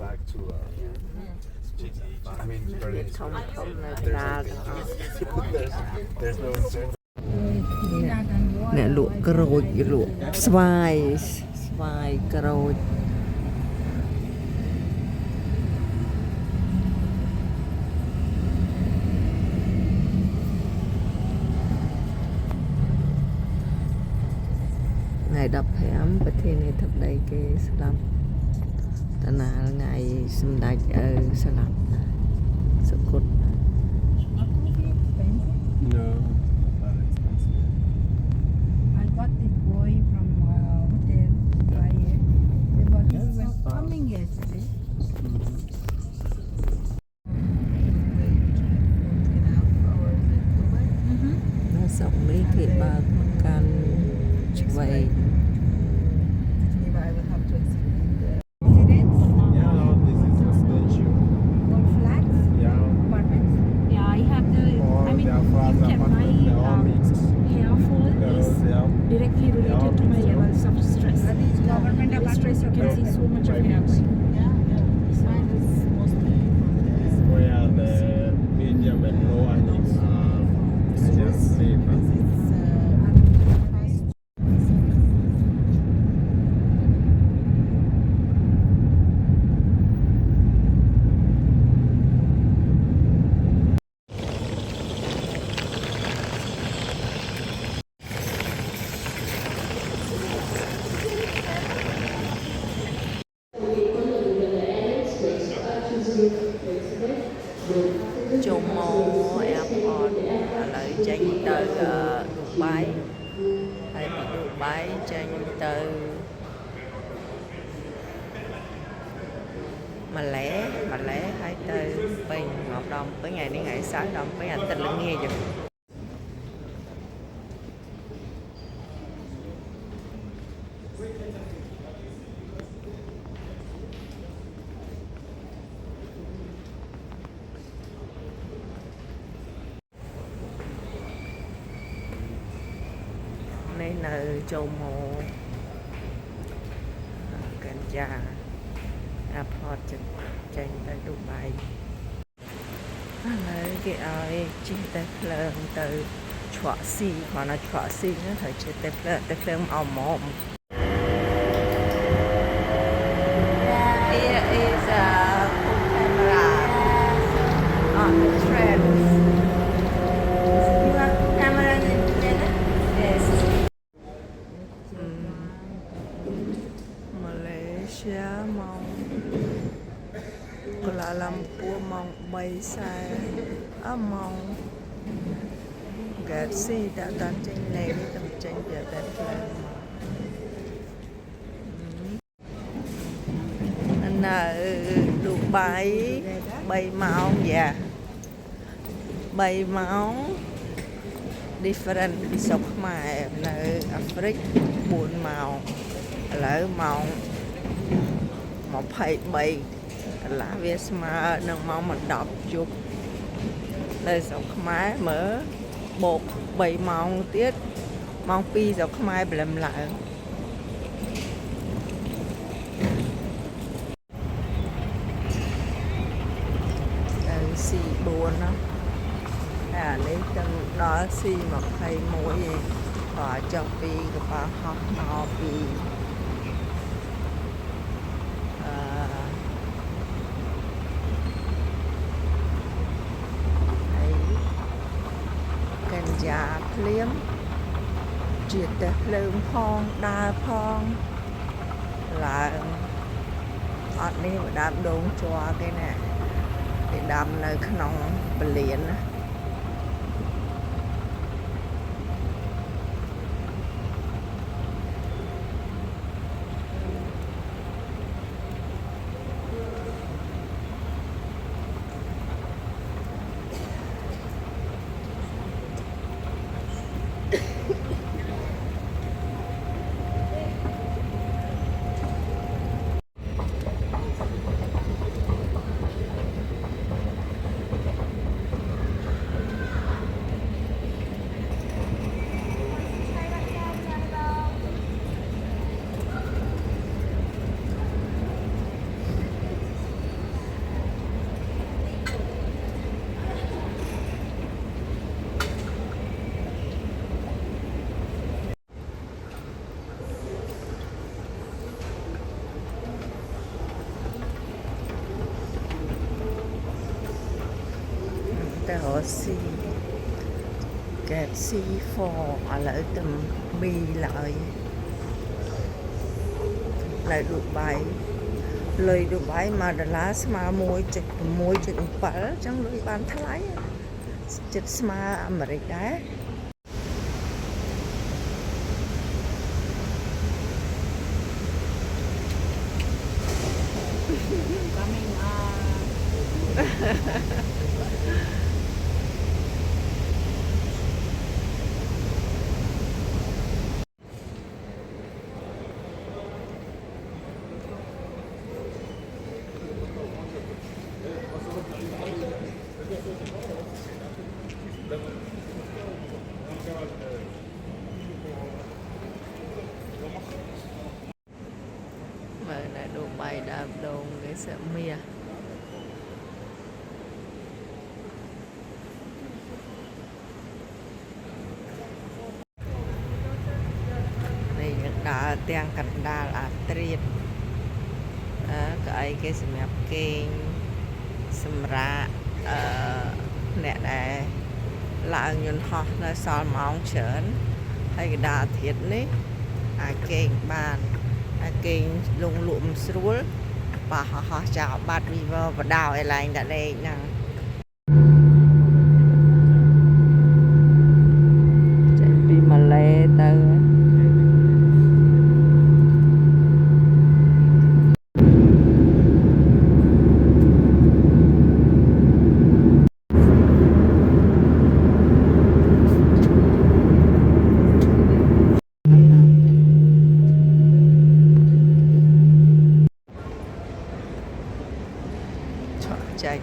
back to I mean Berlin. There's no incentive. អ្នកលក់ក្រូចលក់ស្វាយក្រូចថ្ងៃ15ប្រធានាធិបតីគេស្លាប់តណាលថ្ងៃសម្ដេចឪស្លាប់សុគត No, not expensive. I got this boy from hotel. They were coming yesterday. Nó sống mấy cái bà can vậy Residents, Yeah, this is residential. or flats, Yeah. apartments. Yeah, I have the. Or I mean, they are flats, you can buy apartments, they are mixed. phone is directly related to my levels of stress. Are these government With stress, you can see so much of Private. energy. Mine is mostly from there. Where the medium and low earnings just safe. It's Jomo Airport ឥឡូវចេញទៅឌូបៃហើយពីឌូបៃចេញទៅម៉ាឡេហើយទៅពេញមកដល់ពេញថ្ងៃនេះថ្ងៃសៅរ៍ដល់ពេញអាទិត្យល្ងាចចឹងនេះនៅចូលមកកាញ់យ៉ាអាផតចេញទៅឌូបៃឥឡូវគេឲ្យជិះទៅភ្លើងទៅឆ្វក់ស៊ីគ្រាន់តែឆ្វក់ស៊ីហ្នឹងត្រូវជិះទៅភ្លើងអមម Here is a full camera on the train. You have full camera in the train? Yes. Malaysia ម៉ោង Kuala Lumpur ម៉ោង 3:40 ម៉ោង Galaxy ដាក់តាចេញលេខទៅចេញពីតែផ្លូវនៅឌូបៃ3ម៉ោងយ៉ា3ម៉ោង different ពីស្រុកខ្មែរនៅអាហ្វ្រិក4ម៉ោងឥឡូវម៉ោង23កន្លះវាស្មើនឹងម៉ោង10យប់នៅស្រុកខ្មែរបូក3ម៉ោងទៀតម៉ោង2ស្រុកខ្មែរព្រលឹមឡើងទៅ C4 ណាតែអានេះទាំងដល់ C21 ឯងក៏ចុះពីកប៉ាល់ហោះមកពីកាញ់យ៉ាភ្លាមជាតែភ្លើងផងដើរផងឡើងអត់នេះមកដើមដូងជ័រគេណាគេដាំនៅក្នុងពលានណា ទៅរកស៊ីកែតស៊ីហ្វឥឡូវទៅមីឡើយនៅឌូបៃលុយឌូបៃ$1ស្មើ 1.6.7 អញ្ចឹងលុយបានថ្លៃចិត្តស្មើអាមេរិកដែរ Coming up. Mà là đồ bay đạp đồ cái sợ mía đây đã đang cạnh đà là triệt cái xem đẹp kênh xem ra nè này là nhân họ nó sao mong chớn hay cái đà thiệt ní kênh bàn kênh lùng lụm srul và họ chào bát river và đào airline đã đây nè chạy đi Malay tới chạy